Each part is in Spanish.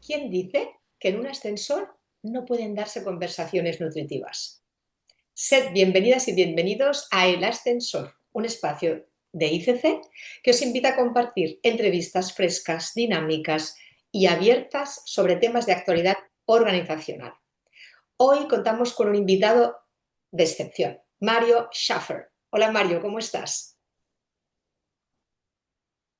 ¿Quién dice que en un ascensor no pueden darse conversaciones nutritivas? Sed bienvenidas y bienvenidos a El Ascensor, un espacio de ICC que os invita a compartir entrevistas frescas, dinámicas y abiertas sobre temas de actualidad organizacional. Hoy contamos con un invitado de excepción, Mario Schaffer. Hola Mario, ¿cómo estás?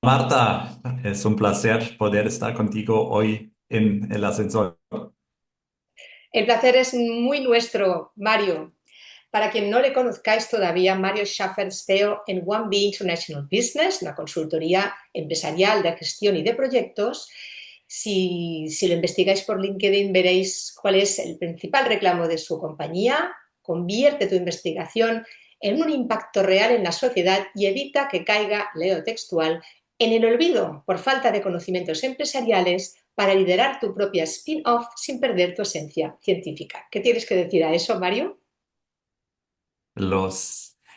Marta, es un placer poder estar contigo hoy en el ascensor. El placer es muy nuestro, Mario. Para quien no le conozcáis todavía, Mario Schaffer es CEO en One B International Business, una consultoría empresarial de gestión y de proyectos. Si lo investigáis por LinkedIn veréis cuál es el principal reclamo de su compañía. Convierte tu investigación en un impacto real en la sociedad y evita que caiga, leo textual, en el olvido por falta de conocimientos empresariales para liderar tu propia spin-off sin perder tu esencia científica. ¿Qué tienes que decir a eso, Mario?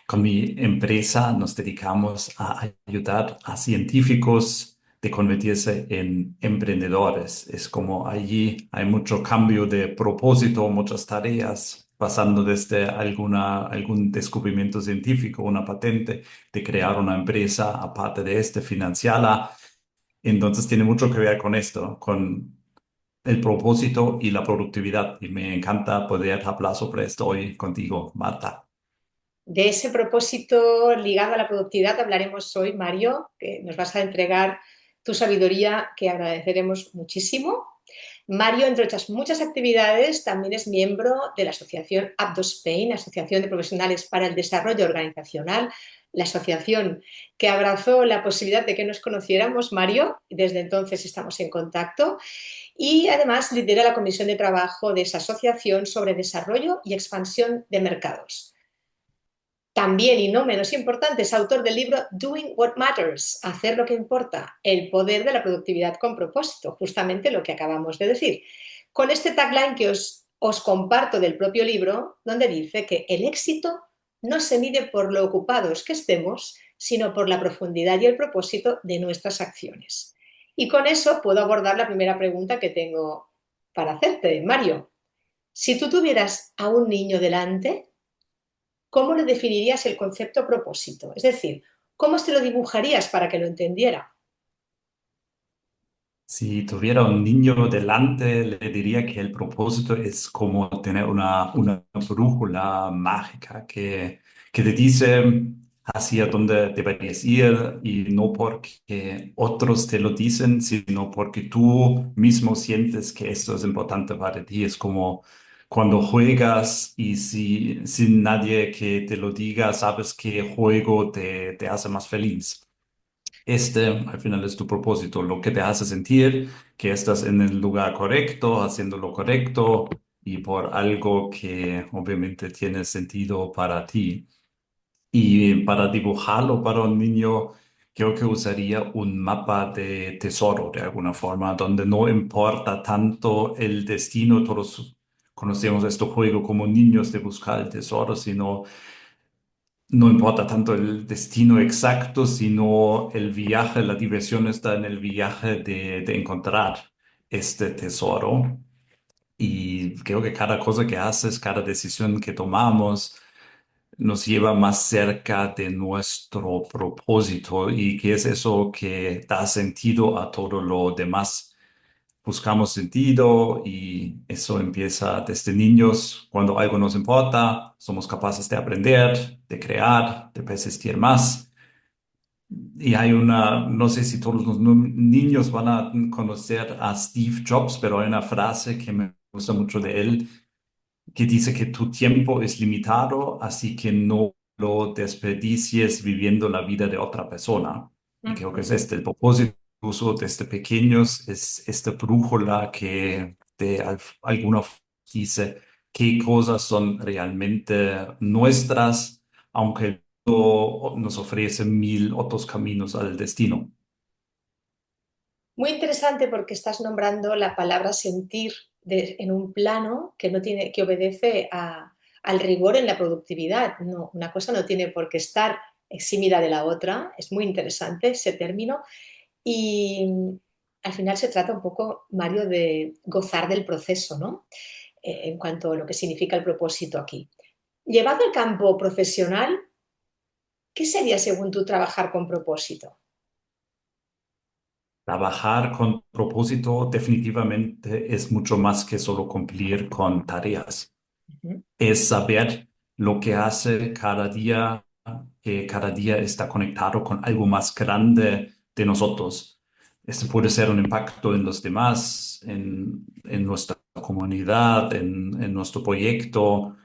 Con mi empresa nos dedicamos a ayudar a científicos de convertirse en emprendedores. Es como allí hay mucho cambio de propósito, muchas tareas, pasando desde algún descubrimiento científico, una patente, de crear una empresa, aparte de este, financiarla. Entonces tiene mucho que ver con esto, con el propósito y la productividad. Y me encanta poder hablar sobre esto hoy contigo, Marta. De ese propósito ligado a la productividad hablaremos hoy, Mario, que nos vas a entregar tu sabiduría que agradeceremos muchísimo. Mario, entre otras muchas actividades, también es miembro de la asociación Apto Spain, Asociación de Profesionales para el Desarrollo Organizacional, la asociación que abrazó la posibilidad de que nos conociéramos, Mario, y desde entonces estamos en contacto. Y además lidera la comisión de trabajo de esa asociación sobre desarrollo y expansión de mercados. También, y no menos importante, es autor del libro Doing What Matters, hacer lo que importa, el poder de la productividad con propósito, justamente lo que acabamos de decir. Con este tagline que os comparto del propio libro, donde dice que el éxito no se mide por lo ocupados que estemos, sino por la profundidad y el propósito de nuestras acciones. Y con eso puedo abordar la primera pregunta que tengo para hacerte, Mario. Si tú tuvieras a un niño delante, ¿cómo le definirías el concepto propósito? Es decir, ¿cómo se lo dibujarías para que lo entendiera? Si tuviera un niño delante, le diría que el propósito es como tener una brújula mágica que te dice hacia dónde deberías ir, y no porque otros te lo dicen, sino porque tú mismo sientes que esto es importante para ti. Es como cuando juegas y si sin nadie que te lo diga, sabes qué juego te hace más feliz. Este al final es tu propósito, lo que te hace sentir que estás en el lugar correcto, haciendo lo correcto y por algo que obviamente tiene sentido para ti. Y para dibujarlo para un niño, creo que usaría un mapa de tesoro de alguna forma, donde no importa tanto el destino. Todos conocemos este juego como niños de buscar el tesoro, sino no importa tanto el destino exacto, sino el viaje. La diversión está en el viaje de encontrar este tesoro. Y creo que cada cosa que haces, cada decisión que tomamos, nos lleva más cerca de nuestro propósito, y que es eso que da sentido a todo lo demás. Buscamos sentido y eso empieza desde niños. Cuando algo nos importa, somos capaces de aprender, de crear, de persistir más. Y hay no sé si todos los niños van a conocer a Steve Jobs, pero hay una frase que me gusta mucho de él, que dice que tu tiempo es limitado, así que no lo desperdicies viviendo la vida de otra persona. Y creo que es este el propósito, incluso desde pequeños, es esta brújula que alguna forma dice qué cosas son realmente nuestras, aunque no nos ofrece mil otros caminos al destino. Muy interesante porque estás nombrando la palabra sentir en un plano que no tiene, que obedece al rigor en la productividad. No, una cosa no tiene por qué estar eximida de la otra. Es muy interesante ese término. Y al final se trata un poco, Mario, de gozar del proceso, ¿no? En cuanto a lo que significa el propósito aquí. Llevado al campo profesional, ¿qué sería, según tú, trabajar con propósito? Trabajar con propósito definitivamente es mucho más que solo cumplir con tareas. Ujú, Es saber lo que hace cada día, que cada día está conectado con algo más grande de nosotros. Este puede ser un impacto en los demás, en nuestra comunidad, en nuestro proyecto,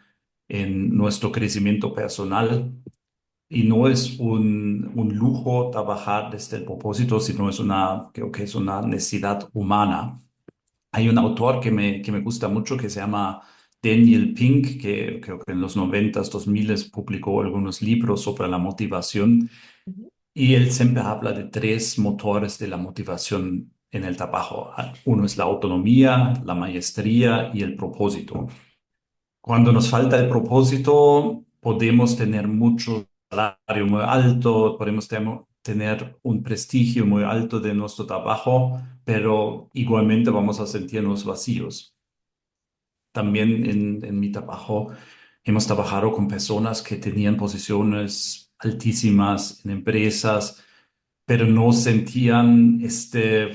en nuestro crecimiento personal. Y no es un lujo trabajar desde el propósito, sino creo que es una necesidad humana. Hay un autor que me gusta mucho que se llama Daniel Pink, que creo que en los 90s, 2000 publicó algunos libros sobre la motivación ujú. y él siempre habla de tres motores de la motivación en el trabajo. Uno es la autonomía, la maestría y el propósito. Cuando nos falta el propósito, podemos tener mucho salario muy alto, podemos tener un prestigio muy alto de nuestro trabajo, pero igualmente vamos a sentirnos vacíos. También en mi trabajo hemos trabajado con personas que tenían posiciones altísimas en empresas, pero no sentían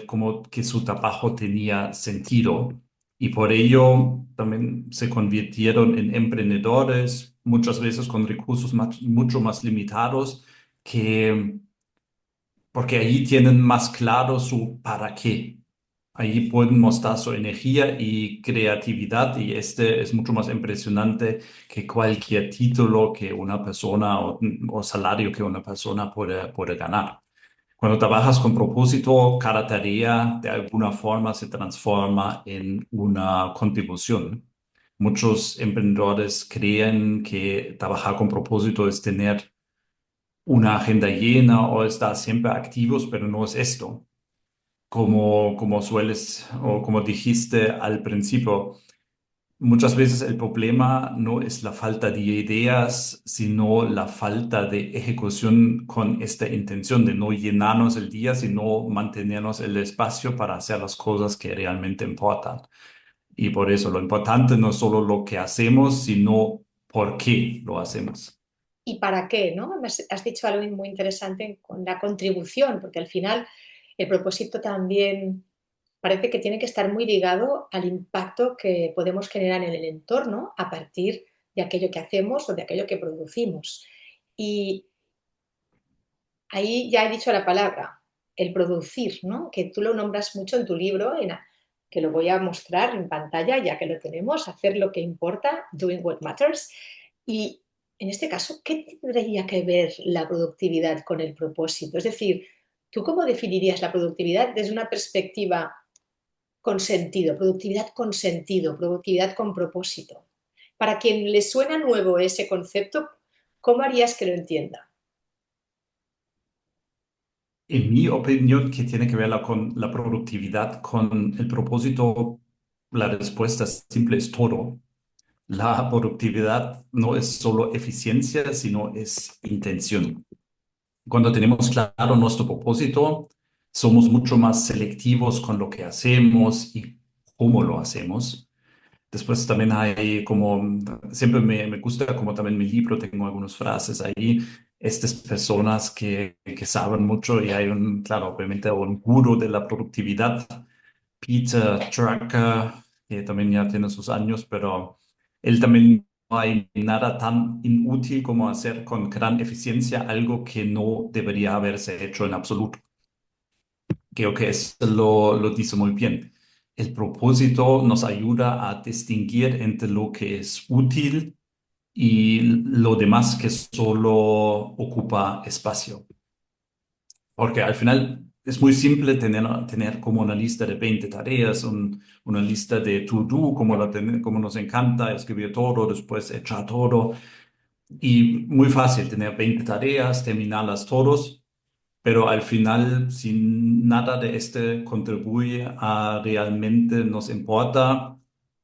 como que su trabajo tenía sentido. Y por ello también se convirtieron en emprendedores, muchas veces con recursos mucho más limitados, que, porque allí tienen más claro su para qué. Allí pueden mostrar su energía y creatividad y este es mucho más impresionante que cualquier título que una persona o salario que una persona puede ganar. Cuando trabajas con propósito, cada tarea de alguna forma se transforma en una contribución. Muchos emprendedores creen que trabajar con propósito es tener una agenda llena o estar siempre activos, pero no es esto. Como sueles o como dijiste al principio, muchas veces el problema no es la falta de ideas, sino la falta de ejecución con esta intención de no llenarnos el día, sino mantenernos el espacio para hacer las cosas que realmente importan. Y por eso lo importante no es solo lo que hacemos, sino por qué lo hacemos. ¿Y para qué? ¿No? Has dicho algo muy interesante con la contribución, porque al final el propósito también parece que tiene que estar muy ligado al impacto que podemos generar en el entorno a partir de aquello que hacemos o de aquello que producimos. Y ahí ya he dicho la palabra, el producir, ¿no? Que tú lo nombras mucho en tu libro, que lo voy a mostrar en pantalla ya que lo tenemos, hacer lo que importa, doing what matters. Y en este caso, ¿qué tendría que ver la productividad con el propósito? Es decir, ¿tú cómo definirías la productividad desde una perspectiva con sentido, productividad con propósito? Para quien le suena nuevo ese concepto, ¿cómo harías que lo entienda? En mi opinión, que tiene que ver con la productividad, con el propósito, la respuesta simple es todo. La productividad no es solo eficiencia, sino es intención. Cuando tenemos claro nuestro propósito, somos mucho más selectivos con lo que hacemos y cómo lo hacemos. Después también hay como, siempre me gusta, como también en mi libro tengo algunas frases ahí, estas personas que saben mucho y hay claro, obviamente un gurú de la productividad, Peter Drucker, que también ya tiene sus años, pero él también no hay nada tan inútil como hacer con gran eficiencia algo que no debería haberse hecho en absoluto. Creo que eso lo dice muy bien. El propósito nos ayuda a distinguir entre lo que es útil y lo demás que solo ocupa espacio. Porque al final es muy simple tener como una lista de 20 tareas, una lista de to-do, como nos encanta escribir todo, después echar todo. Y muy fácil tener 20 tareas, terminarlas todos, pero al final, si nada de este contribuye a realmente nos importa,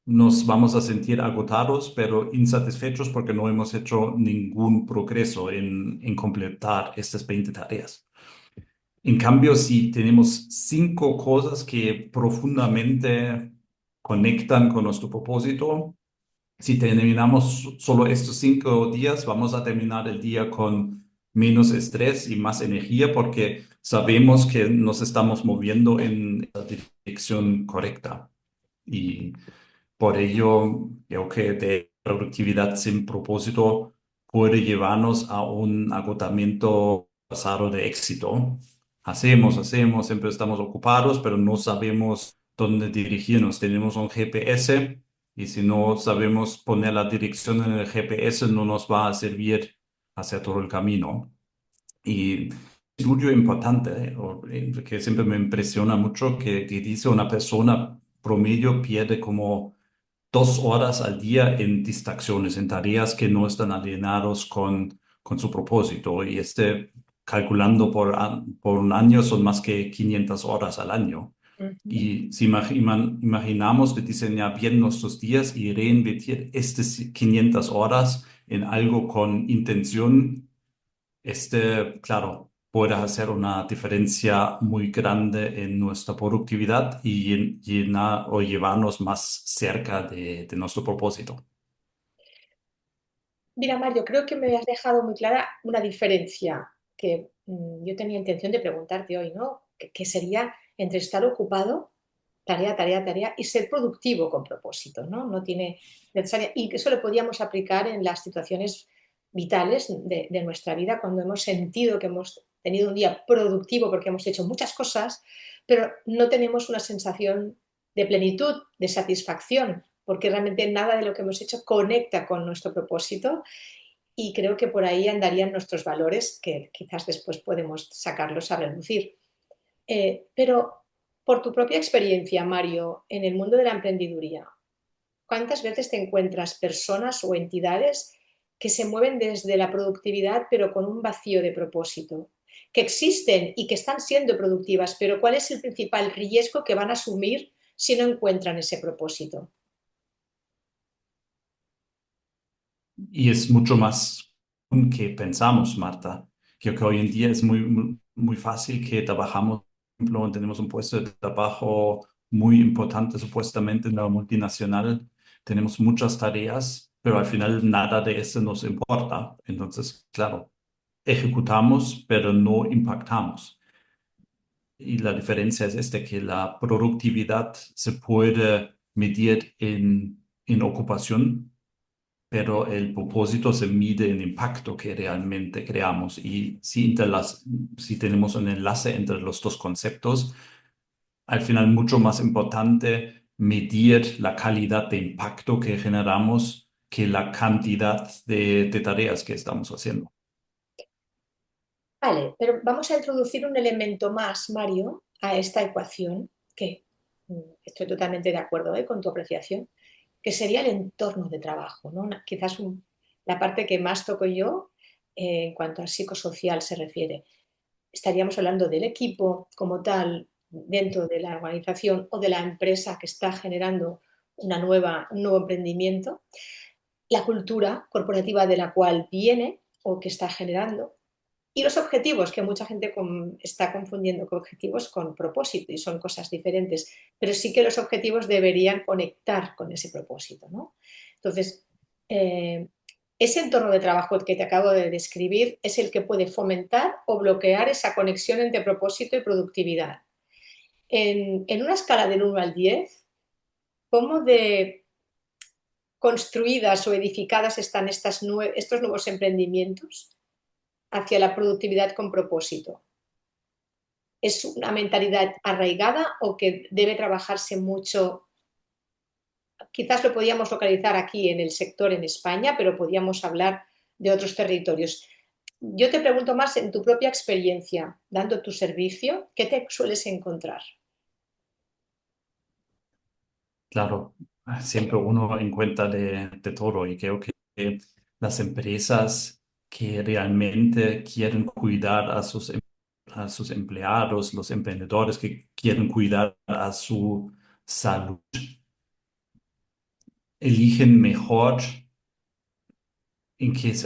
nos vamos a sentir agotados, pero insatisfechos porque no hemos hecho ningún progreso en completar estas 20 tareas. En cambio, si tenemos 5 cosas que profundamente conectan con nuestro propósito, si terminamos solo estos 5 días, vamos a terminar el día con menos estrés y más energía porque sabemos que nos estamos moviendo en la dirección correcta. Y por ello, creo que de productividad sin propósito puede llevarnos a un agotamiento pasado de éxito. Hacemos, siempre estamos ocupados, pero no sabemos dónde dirigirnos. Tenemos un GPS y si no sabemos poner la dirección en el GPS, no nos va a servir hacia todo el camino. Y estudio importante, que siempre me impresiona mucho, que dice una persona promedio pierde como 2 horas al día en distracciones, en tareas que no están alineados con su propósito. Y calculando por un año, son más que 500 horas al año. Ujú. Y si imaginamos de diseñar bien nuestros días y reinvertir estas 500 horas en algo con intención, claro, puede hacer una diferencia muy grande en nuestra productividad y llenar o llevarnos más cerca de nuestro propósito. Mira, Mario, creo que me has dejado muy clara una diferencia que yo tenía intención de preguntarte hoy, ¿no? Que sería entre estar ocupado, tarea, tarea, tarea, y ser productivo con propósito, ¿no? No tiene necesaria, y que eso lo podíamos aplicar en las situaciones vitales de nuestra vida, cuando hemos sentido que hemos tenido un día productivo porque hemos hecho muchas cosas, pero no tenemos una sensación de plenitud, de satisfacción, porque realmente nada de lo que hemos hecho conecta con nuestro propósito y creo que por ahí andarían nuestros valores que quizás después podemos sacarlos a relucir. Pero por tu propia experiencia, Mario, en el mundo de la emprendiduría, ¿cuántas veces te encuentras personas o entidades que se mueven desde la productividad pero con un vacío de propósito? Que existen y que están siendo productivas, pero ¿cuál es el principal riesgo que van a asumir si no encuentran ese propósito? Y es mucho más común que pensamos, Marta. Creo que hoy en día es muy fácil que trabajamos, por ejemplo, tenemos un puesto de trabajo muy importante supuestamente en la multinacional, tenemos muchas tareas, pero al final nada de eso nos importa. Entonces, claro, ejecutamos, pero no impactamos. Y la diferencia es que la productividad se puede medir en ocupación, pero el propósito se mide en impacto que realmente creamos. Y si tenemos un enlace entre los dos conceptos, al final mucho más importante medir la calidad de impacto que generamos que la cantidad de tareas que estamos haciendo. Vale, pero vamos a introducir un elemento más, Mario, a esta ecuación, que estoy totalmente de acuerdo, con tu apreciación, que sería el entorno de trabajo, ¿no? Quizás la parte que más toco yo en cuanto al psicosocial se refiere. Estaríamos hablando del equipo como tal dentro de la organización o de la empresa que está generando un nuevo emprendimiento, la cultura corporativa de la cual viene o que está generando y los objetivos, que mucha gente está confundiendo con objetivos con propósito y son cosas diferentes, pero sí que los objetivos deberían conectar con ese propósito, ¿no? Entonces, eh, ese entorno de trabajo que te acabo de describir es el que puede fomentar o bloquear esa conexión entre propósito y productividad. En una escala del 1 al 10, ¿cómo de construidas o edificadas están estos nuevos emprendimientos hacia la productividad con propósito? ¿Es una mentalidad arraigada o que debe trabajarse mucho? Quizás lo podíamos localizar aquí en el sector en España, pero podíamos hablar de otros territorios. Yo te pregunto más en tu propia experiencia, dando tu servicio, ¿qué te sueles encontrar? Claro, siempre uno encuentra de todo y creo que las empresas que realmente quieren cuidar a sus empleados, los emprendedores que quieren cuidar a su salud, eligen mejor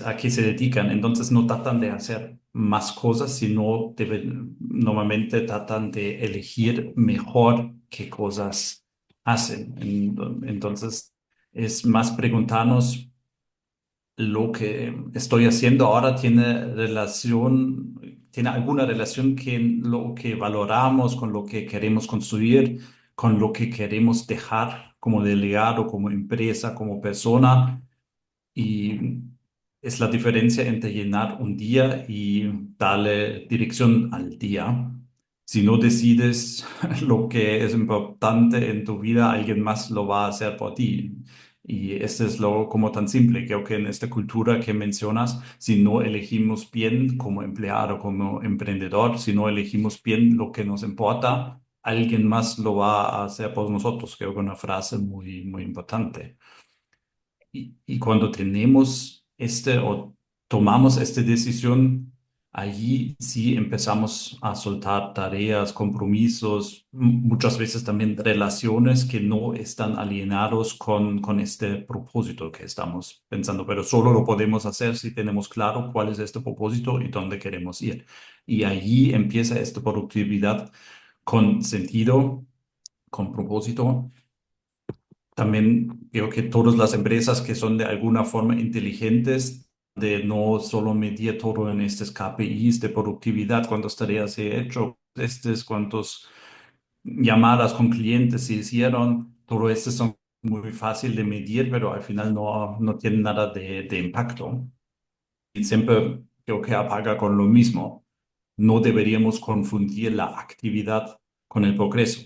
a qué se dedican. Entonces no tratan de hacer más cosas, sino normalmente tratan de elegir mejor qué cosas hacen. Entonces, es más preguntarnos lo que estoy haciendo ahora tiene alguna relación con lo que valoramos, con lo que queremos construir, con lo que queremos dejar como delegado, como empresa, como persona. Y es la diferencia entre llenar un día y darle dirección al día. Si no decides lo que es importante en tu vida, alguien más lo va a hacer por ti. Y este es lo como tan simple. Creo que en esta cultura que mencionas, si no elegimos bien como empleado, como emprendedor, si no elegimos bien lo que nos importa, alguien más lo va a hacer por nosotros. Creo que es una frase muy, muy importante. Y cuando tenemos o tomamos esta decisión, allí sí empezamos a soltar tareas, compromisos, muchas veces también relaciones que no están alineados con este propósito que estamos pensando, pero solo lo podemos hacer si tenemos claro cuál es este propósito y dónde queremos ir. Y allí empieza esta productividad con sentido, con propósito. También creo que todas las empresas que son de alguna forma inteligentes, de no solo medir todo en estos KPIs de productividad, cuántas tareas he hecho, cuántas llamadas con clientes se hicieron, todo esto son muy fácil de medir, pero al final no tienen nada de impacto. Y siempre creo que apaga con lo mismo. No deberíamos confundir la actividad con el progreso.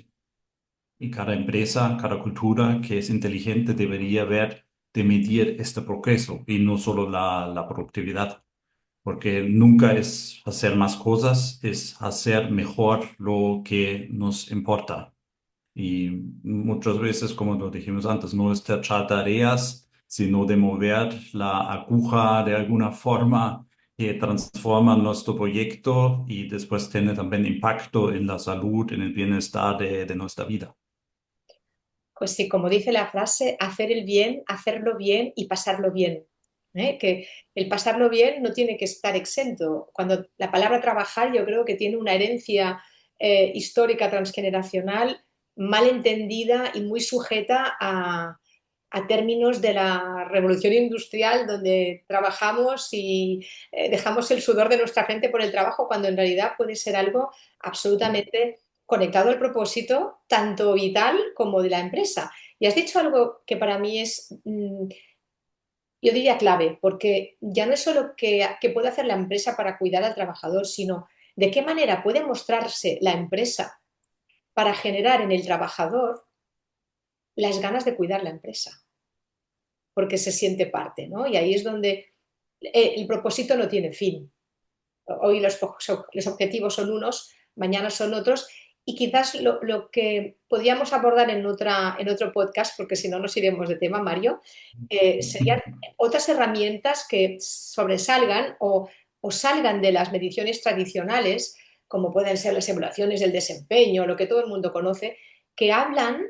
Y cada empresa, cada cultura que es inteligente debería ver de medir este progreso y no solo la productividad, porque nunca es hacer más cosas, es hacer mejor lo que nos importa. Y muchas veces, como lo dijimos antes, no es tachar tareas, sino de mover la aguja de alguna forma que transforma nuestro proyecto y después tiene también impacto en la salud, en el bienestar de nuestra vida. Pues sí, como dice la frase, hacer el bien, hacerlo bien y pasarlo bien. ¿Eh? Que el pasarlo bien no tiene que estar exento. Cuando la palabra trabajar yo creo que tiene una herencia histórica transgeneracional mal entendida y muy sujeta a términos de la revolución industrial donde trabajamos y dejamos el sudor de nuestra frente por el trabajo cuando en realidad puede ser algo absolutamente conectado al propósito, tanto vital como de la empresa. Y has dicho algo que para mí es, yo diría clave, porque ya no es solo que puede hacer la empresa para cuidar al trabajador, sino de qué manera puede mostrarse la empresa para generar en el trabajador las ganas de cuidar la empresa, porque se siente parte, ¿no? Y ahí es donde el propósito no tiene fin. Hoy los objetivos son unos, mañana son otros, y quizás lo que podríamos abordar en otro podcast, porque si no nos iremos de tema, Mario, serían otras herramientas que sobresalgan o salgan de las mediciones tradicionales, como pueden ser las evaluaciones del desempeño, lo que todo el mundo conoce, que hablan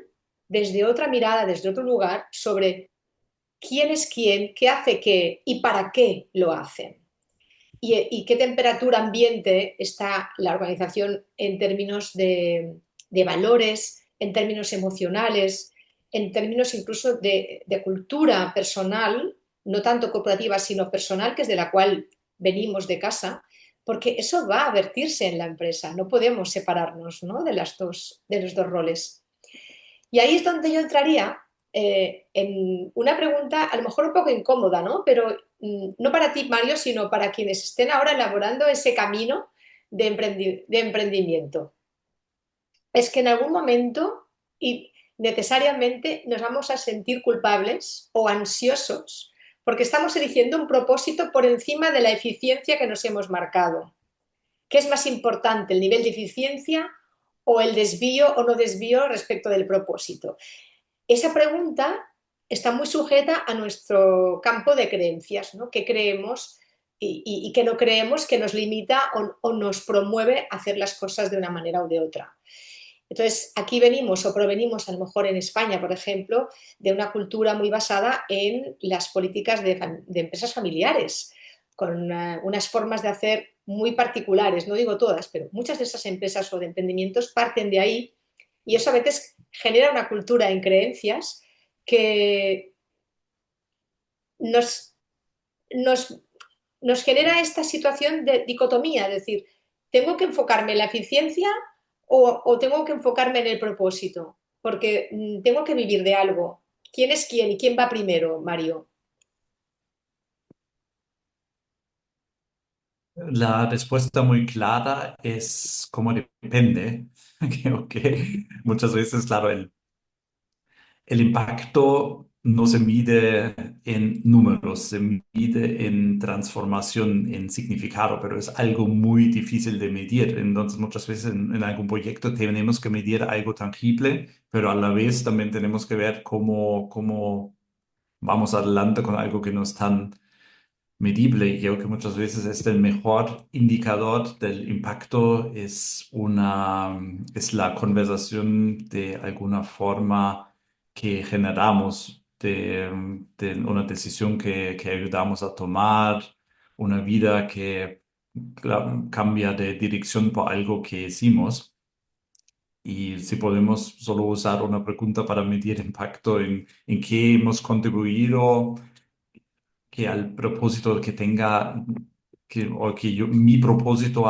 desde otra mirada, desde otro lugar, sobre quién es quién, qué hace qué y para qué lo hacen y qué temperatura ambiente está la organización en términos de valores, en términos emocionales, en términos incluso de cultura personal, no tanto corporativa, sino personal, que es de la cual venimos de casa, porque eso va a vertirse en la empresa, no podemos separarnos, ¿no?, de los dos roles. Y ahí es donde yo entraría en una pregunta a lo mejor un poco incómoda, ¿no? Pero no para ti, Mario, sino para quienes estén ahora elaborando ese camino de emprendimiento. Es que en algún momento y necesariamente nos vamos a sentir culpables o ansiosos porque estamos eligiendo un propósito por encima de la eficiencia que nos hemos marcado. ¿Qué es más importante, el nivel de eficiencia o el desvío o no desvío respecto del propósito? Esa pregunta está muy sujeta a nuestro campo de creencias, ¿no? ¿Qué creemos y qué no creemos que nos limita o nos promueve a hacer las cosas de una manera o de otra? Entonces, aquí venimos o provenimos, a lo mejor en España, por ejemplo, de una cultura muy basada en las políticas de empresas familiares, con unas formas de hacer muy particulares, no digo todas, pero muchas de esas empresas o de emprendimientos parten de ahí y eso a veces genera una cultura en creencias que nos, nos, nos genera esta situación de dicotomía, es decir, ¿tengo que enfocarme en la eficiencia o tengo que enfocarme en el propósito? Porque tengo que vivir de algo. ¿Quién es quién y quién va primero, Mario? La respuesta muy clara es como depende. Creo que muchas veces, claro, el impacto no se mide en números, se mide en transformación, en significado, pero es algo muy difícil de medir. Entonces, muchas veces en algún proyecto tenemos que medir algo tangible, pero a la vez también tenemos que ver cómo vamos adelante con algo que no es tan medible. Y creo que muchas veces el mejor indicador del impacto es la conversación de alguna forma que generamos, de una decisión que ayudamos a tomar, una vida que cambia de dirección por algo que hicimos. Y si podemos solo usar una pregunta para medir impacto en qué hemos contribuido, que al propósito que tenga, o que mi propósito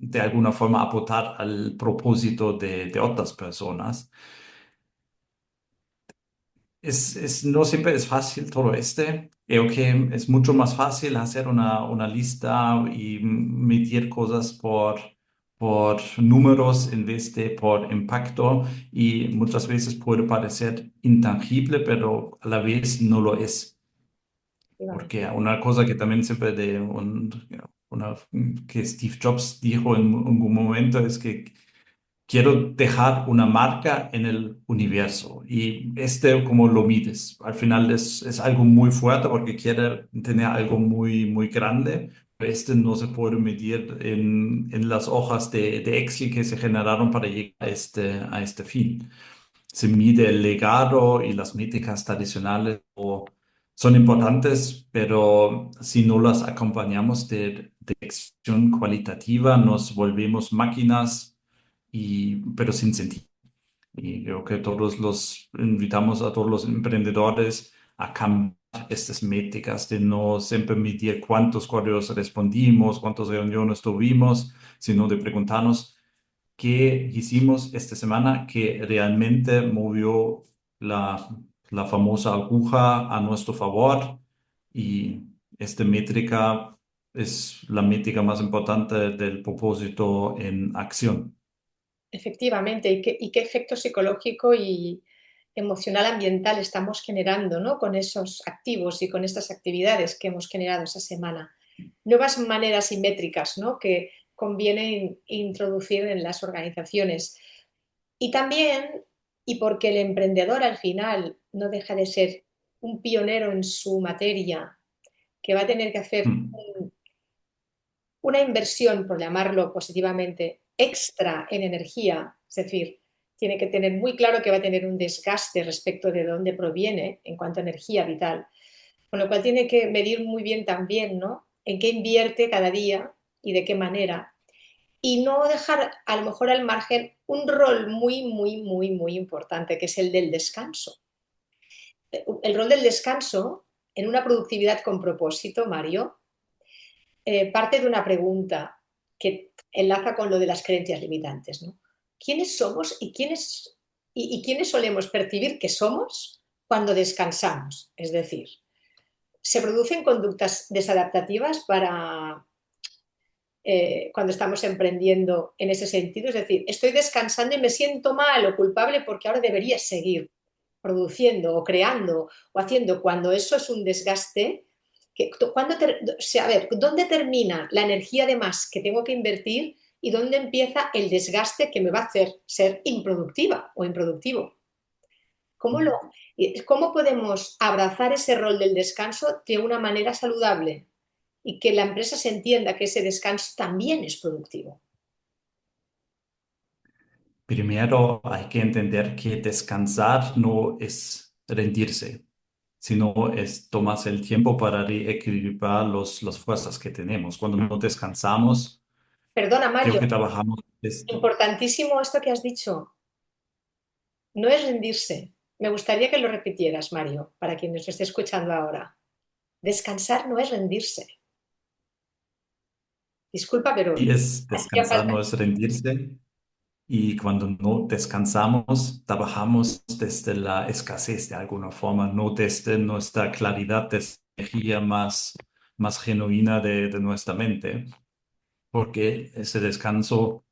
de alguna forma aportar al propósito de otras personas. No siempre es fácil todo este. Creo que es mucho más fácil hacer una lista y medir cosas por números en vez de por impacto y muchas veces puede parecer intangible, pero a la vez no lo es. Porque una cosa que también siempre que Steve Jobs dijo en algún momento es que quiero dejar una marca en el universo. Y como lo mides, al final es algo muy fuerte porque quiere tener algo muy grande. Pero no se puede medir en las hojas de Excel que se generaron para llegar a este fin. Se mide el legado y las métricas tradicionales son importantes, pero si no las acompañamos de acción cualitativa, nos volvemos máquinas, pero sin sentido. Y creo que todos los invitamos a todos los emprendedores a cambiar estas métricas de no siempre medir cuántos correos respondimos, cuántas reuniones tuvimos, sino de preguntarnos qué hicimos esta semana que realmente movió la, la famosa aguja a nuestro favor. Y esta métrica es la métrica más importante del propósito en acción. Efectivamente, y qué efecto psicológico y emocional ambiental estamos generando, ¿no? Con esos activos y con estas actividades que hemos generado esa semana. Nuevas maneras y métricas, ¿no? Que conviene introducir en las organizaciones. Y también, y porque el emprendedor al final no deja de ser un pionero en su materia, que va a tener que hacer Mm. una inversión, por llamarlo positivamente, extra en energía, es decir, tiene que tener muy claro que va a tener un desgaste respecto de dónde proviene en cuanto a energía vital, con lo cual tiene que medir muy bien también, ¿no? En qué invierte cada día y de qué manera, y no dejar a lo mejor al margen un rol muy importante, que es el del descanso. El rol del descanso en una productividad con propósito, Mario, parte de una pregunta que enlaza con lo de las creencias limitantes, ¿no? ¿Quiénes somos y quiénes solemos percibir que somos cuando descansamos? Es decir, se producen conductas desadaptativas para cuando estamos emprendiendo en ese sentido. Es decir, estoy descansando y me siento mal o culpable porque ahora debería seguir produciendo o creando o haciendo cuando eso es un desgaste. A ver, ¿dónde termina la energía de más que tengo que invertir y dónde empieza el desgaste que me va a hacer ser improductiva o improductivo? ¿Cómo, lo, ¿Cómo podemos abrazar ese rol del descanso de una manera saludable y que la empresa se entienda que ese descanso también es productivo? Primero hay que entender que descansar no es rendirse. sino es tomas el tiempo para reequilibrar las fuerzas que tenemos. Cuando no descansamos, Perdona, creo Mario, que trabajamos esto. importantísimo esto que has dicho. No es rendirse. Me gustaría que lo repitieras, Mario, para quien nos esté escuchando ahora. Descansar no es rendirse. Disculpa, pero Y es hacía descansar, falta. no es rendirse. Y cuando no descansamos, trabajamos desde la escasez de alguna forma, no desde nuestra claridad, desde la energía más genuina de nuestra mente, porque ese descanso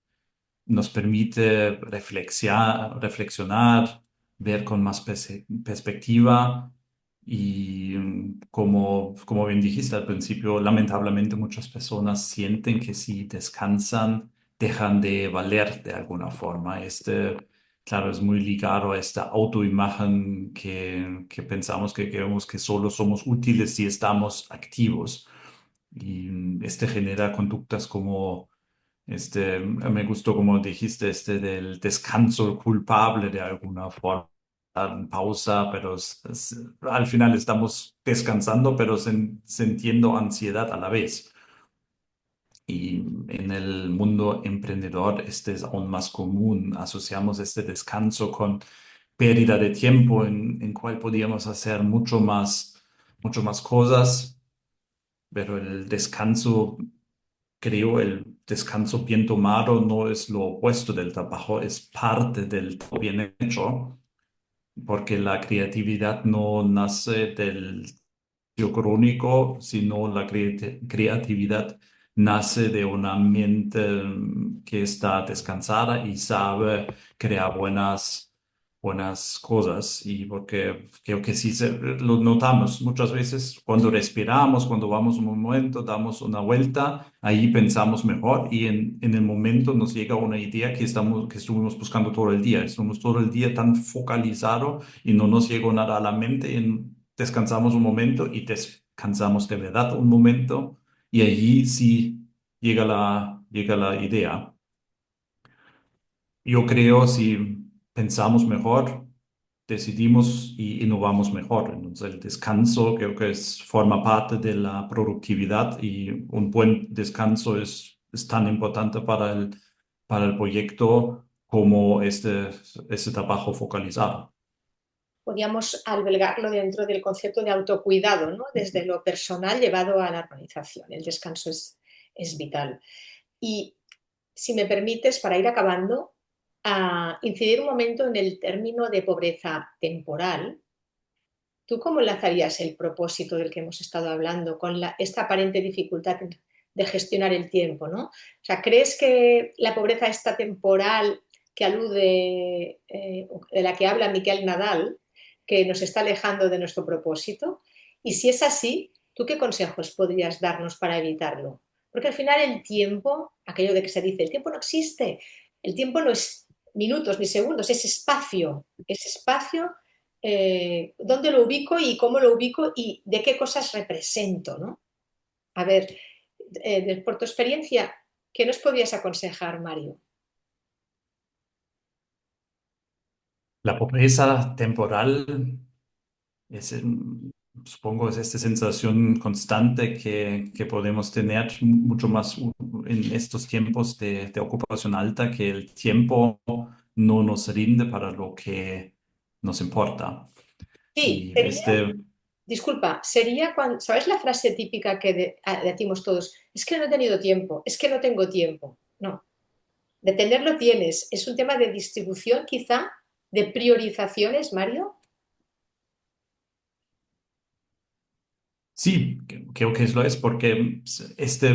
nos permite reflexionar, ver con más perspectiva y como bien dijiste al principio, lamentablemente muchas personas sienten que si descansan dejan de valer de alguna forma. Claro, es muy ligado a esta autoimagen que pensamos que queremos que solo somos útiles si estamos activos. Y genera conductas como me gustó como dijiste, del descanso culpable de alguna forma, pausa, pero al final estamos descansando, pero sintiendo ansiedad a la vez. Y en el mundo emprendedor es aún más común. Asociamos este descanso con pérdida de tiempo en cual podíamos hacer mucho más cosas, pero el descanso. Creo el descanso bien tomado no es lo opuesto del trabajo, es parte del trabajo bien hecho, porque la creatividad no nace del yo crónico, sino la creatividad nace de una mente que está descansada y sabe crear buenas cosas. Y porque creo que sí lo notamos muchas veces cuando respiramos, cuando vamos un momento, damos una vuelta, ahí pensamos mejor y en el momento nos llega una idea que estuvimos buscando todo el día. Estuvimos todo el día tan focalizado y no nos llegó nada a la mente y descansamos un momento y descansamos de verdad un momento y allí sí llega la idea. Yo creo si pensamos mejor, decidimos y innovamos mejor. Entonces el descanso creo que forma parte de la productividad y un buen descanso es tan importante para el proyecto como este trabajo focalizado. Podíamos albergarlo dentro del concepto de autocuidado, ¿no? Desde lo personal llevado a la organización. El descanso es vital. Y si me permites, para ir acabando, a incidir un momento en el término de pobreza temporal. ¿Tú cómo enlazarías el propósito del que hemos estado hablando con esta aparente dificultad de gestionar el tiempo, ¿no? O sea, ¿crees que la pobreza esta temporal que alude, de la que habla Miquel Nadal, que nos está alejando de nuestro propósito? Y si es así, ¿tú qué consejos podrías darnos para evitarlo? Porque al final el tiempo, aquello de que se dice, el tiempo no existe, el tiempo no es minutos ni segundos, es espacio dónde lo ubico y cómo lo ubico y de qué cosas represento, ¿no? A ver, por tu experiencia, ¿qué nos podrías aconsejar, Mario? La pobreza temporal es, supongo, es esta sensación constante que podemos tener mucho más en estos tiempos de ocupación alta, que el tiempo no nos rinde para lo que nos importa. Sí, Y sería, disculpa, sería cuando, ¿sabes la frase típica que decimos todos? Es que no he tenido tiempo, es que no tengo tiempo. No, de tenerlo tienes. Es un tema de distribución quizá, de priorizaciones, Mario. sí, creo que eso es porque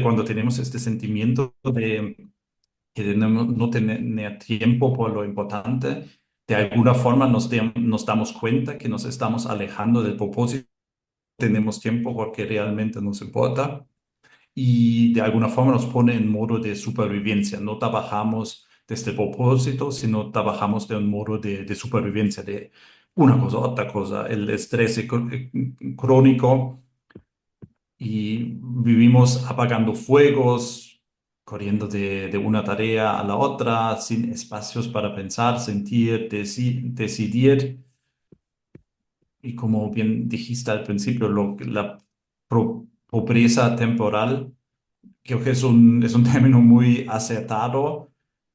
cuando tenemos este sentimiento de que no tener tiempo por lo importante, de alguna forma nos damos cuenta que nos estamos alejando del propósito, tenemos tiempo porque realmente nos importa y de alguna forma nos pone en modo de supervivencia. No trabajamos desde el propósito, sino trabajamos de un modo de supervivencia, de una cosa, otra cosa, el estrés crónico y vivimos apagando fuegos, corriendo de una tarea a la otra, sin espacios para pensar, sentir, decidir. y como bien dijiste al principio, la pobreza temporal, creo que es un término muy acertado.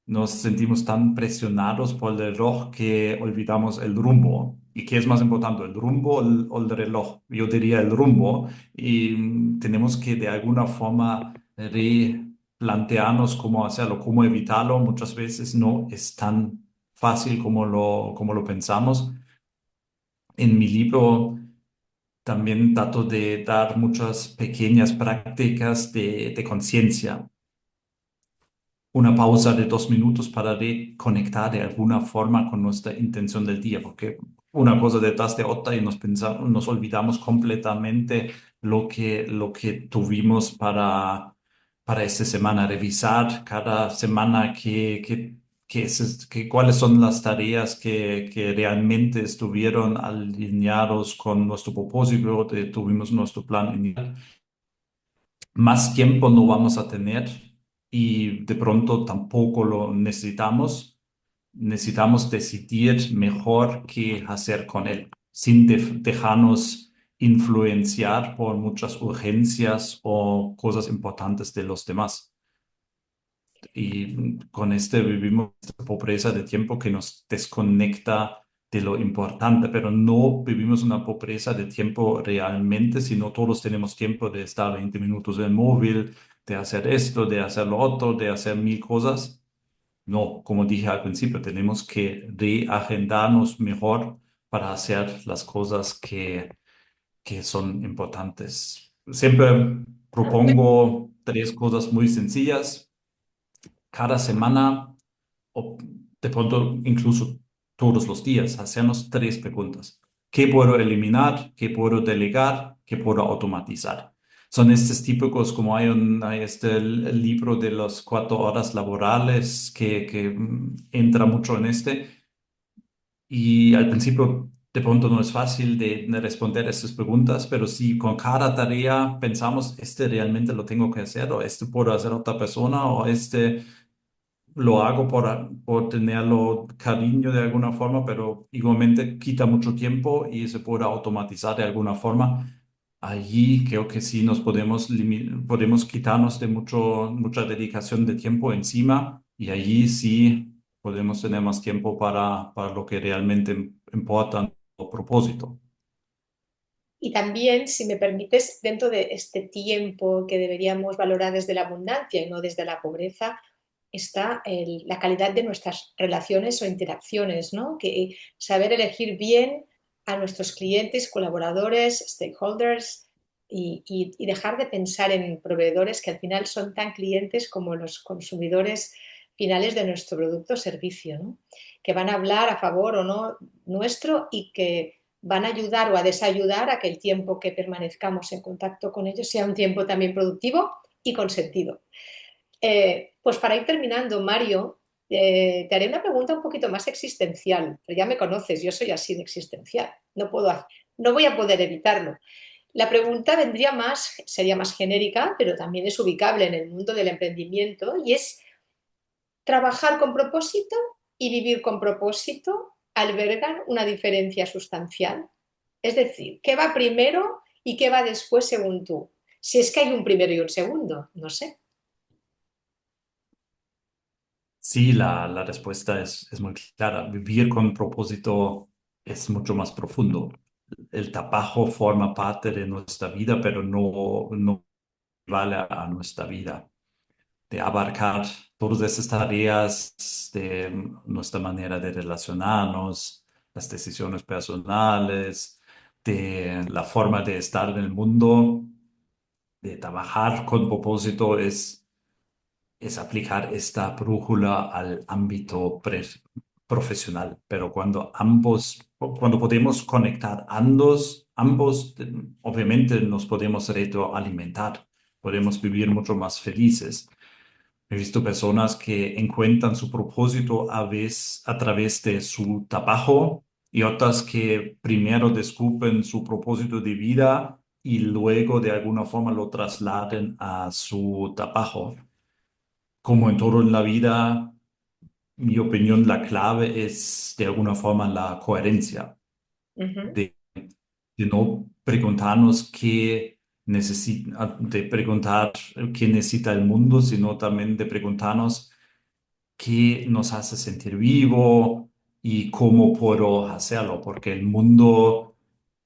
Nos sentimos tan presionados por el reloj que olvidamos el rumbo. ¿Y qué es más importante, el rumbo o el reloj? Yo diría el rumbo. Y tenemos que de alguna forma replantearnos cómo hacerlo, cómo evitarlo. Muchas veces no es tan fácil como lo pensamos. En mi libro también trato de dar muchas pequeñas prácticas de conciencia, una pausa de 2 minutos para reconectar de alguna forma con nuestra intención del día, porque una cosa detrás de otra y nos olvidamos completamente lo que tuvimos para esta semana, revisar cada semana cuáles son las tareas que realmente estuvieron alineados con nuestro propósito, tuvimos nuestro plan inicial. Más tiempo no vamos a tener y de pronto tampoco lo necesitamos. Necesitamos decidir mejor qué hacer con él, sin dejarnos influenciar por muchas urgencias o cosas importantes de los demás. Y con este vivimos esta pobreza de tiempo que nos desconecta de lo importante, pero no vivimos una pobreza de tiempo realmente, sino todos tenemos tiempo de estar 20 minutos en el móvil, de hacer esto, de hacer lo otro, de hacer mil cosas. No, como dije al principio, tenemos que reagendarnos mejor para hacer las cosas que son importantes. Siempre propongo 3 cosas muy sencillas cada semana o de pronto incluso todos los días, hacernos 3 preguntas. ¿Qué puedo eliminar? ¿Qué puedo delegar? ¿Qué puedo automatizar? Son estos típicos, como hay este el libro de las 4 horas laborales que entra mucho en este. Y al principio de pronto no es fácil de responder estas preguntas, pero si con cada tarea pensamos, este realmente lo tengo que hacer, o este puedo hacer otra persona, o este lo hago por tenerlo cariño de alguna forma, pero igualmente quita mucho tiempo y se puede automatizar de alguna forma. Allí creo que sí nos podemos quitarnos de mucha dedicación de tiempo encima y allí sí podemos tener más tiempo para lo que realmente importa o propósito. Y también, si me permites, dentro de este tiempo que deberíamos valorar desde la abundancia y no desde la pobreza, está la calidad de nuestras relaciones o interacciones, ¿no? Que saber elegir bien a nuestros clientes, colaboradores, stakeholders y dejar de pensar en proveedores que al final son tan clientes como los consumidores finales de nuestro producto o servicio, ¿no? Que van a hablar a favor o no nuestro y que van a ayudar o a desayudar a que el tiempo que permanezcamos en contacto con ellos sea un tiempo también productivo y con sentido. Pues para ir terminando, Mario, te haré una pregunta un poquito más existencial, pero ya me conoces, yo soy así de existencial, no voy a poder evitarlo. La pregunta sería más genérica, pero también es ubicable en el mundo del emprendimiento y es, ¿trabajar con propósito y vivir con propósito albergan una diferencia sustancial? Es decir, ¿qué va primero y qué va después según tú? Si es que hay un primero y un segundo, no sé. Sí, la respuesta es muy clara. Vivir con propósito es mucho más profundo. El trabajo forma parte de nuestra vida, pero no vale a nuestra vida. De abarcar todas esas tareas de nuestra manera de relacionarnos, las decisiones personales, de la forma de estar en el mundo, de trabajar con propósito es aplicar esta brújula al ámbito profesional, pero cuando podemos conectar ambos, obviamente nos podemos retroalimentar, podemos vivir mucho más felices. He visto personas que encuentran su propósito a través de su trabajo y otras que primero descubren su propósito de vida y luego de alguna forma lo trasladen a su trabajo. Como en todo en la vida, mi opinión, la clave es de alguna forma la coherencia. Uh -huh. sino preguntarnos de preguntar qué necesita el mundo, sino también de preguntarnos qué nos hace sentir vivo y cómo puedo hacerlo, porque el mundo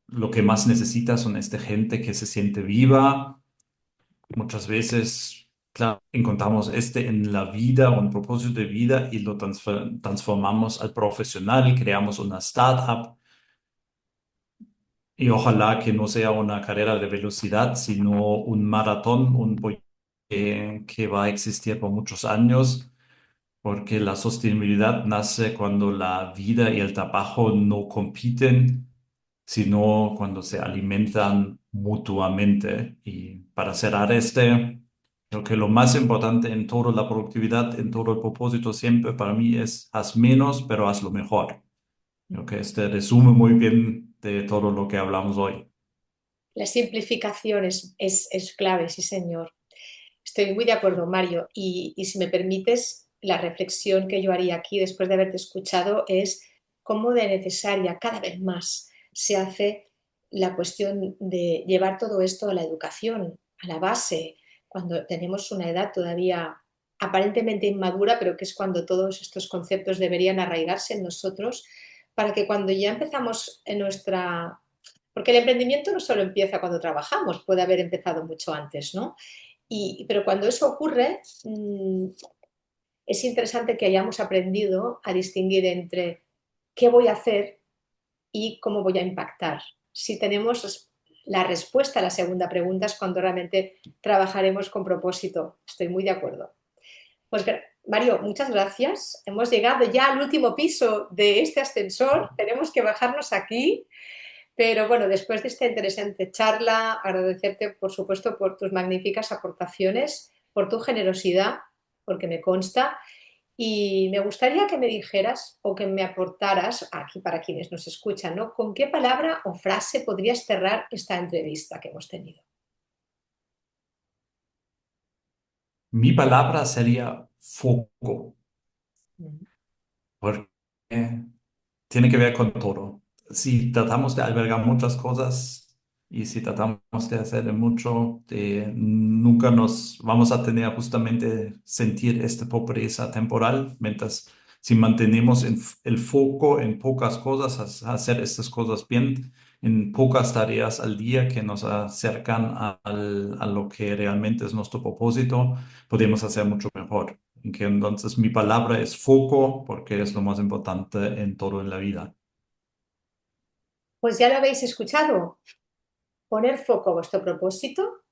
lo que más necesita son esta gente que se siente viva. Muchas veces, claro, encontramos este en la vida, un propósito de vida y lo transformamos al profesional, creamos una startup y ojalá que no sea una carrera de velocidad, sino un maratón, un proyecto que va a existir por muchos años, porque la sostenibilidad nace cuando la vida y el trabajo no compiten, sino cuando se alimentan mutuamente. Y para cerrar creo que lo más importante en toda la productividad, en todo el propósito siempre para mí es haz menos, pero haz lo mejor. Creo que este resume muy bien de todo lo que hablamos hoy. La simplificación es clave, sí, señor. Estoy muy de acuerdo, Mario. Y si me permites, la reflexión que yo haría aquí después de haberte escuchado es cómo de necesaria cada vez más se hace la cuestión de llevar todo esto a la educación, a la base, cuando tenemos una edad todavía aparentemente inmadura, pero que es cuando todos estos conceptos deberían arraigarse en nosotros, para que cuando ya empezamos en nuestra... Porque el emprendimiento no solo empieza cuando trabajamos, puede haber empezado mucho antes, ¿no? Pero cuando eso ocurre, es interesante que hayamos aprendido a distinguir entre qué voy a hacer y cómo voy a impactar. Si tenemos la respuesta a la segunda pregunta es cuando realmente trabajaremos con propósito. Estoy muy de acuerdo. Pues Mario, muchas gracias. Hemos llegado ya al último piso de este ascensor. Tenemos que bajarnos aquí. Pero bueno, después de esta interesante charla, agradecerte, por supuesto, por tus magníficas aportaciones, por tu generosidad, porque me consta. Y me gustaría que me dijeras o que me aportaras, aquí para quienes nos escuchan, ¿no? ¿Con qué palabra o frase podrías cerrar esta entrevista que hemos tenido? Mi palabra sería foco, porque tiene que ver con todo. Si tratamos de albergar muchas cosas y si tratamos de hacer mucho, nunca nos vamos a tener justamente sentir esta pobreza temporal, mientras si mantenemos el foco en pocas cosas, hacer estas cosas bien, en pocas tareas al día que nos acercan a lo que realmente es nuestro propósito, podemos hacer mucho mejor. Y que entonces mi palabra es foco porque es lo más importante en todo en la vida. Pues ya lo habéis escuchado, poner foco a vuestro propósito.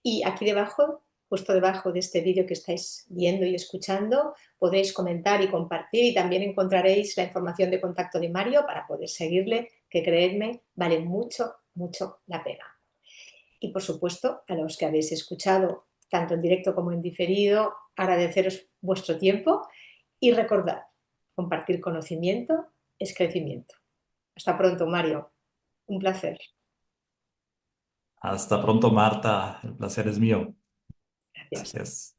Y aquí debajo, justo debajo de este vídeo que estáis viendo y escuchando, podréis comentar y compartir y también encontraréis la información de contacto de Mario para poder seguirle, que creedme, vale mucho, mucho la pena. Y por supuesto, a los que habéis escuchado, tanto en directo como en diferido, agradeceros vuestro tiempo y recordad, compartir conocimiento es crecimiento. Hasta pronto, Mario. Un placer. Hasta pronto, Marta. El placer es mío. Gracias. Gracias.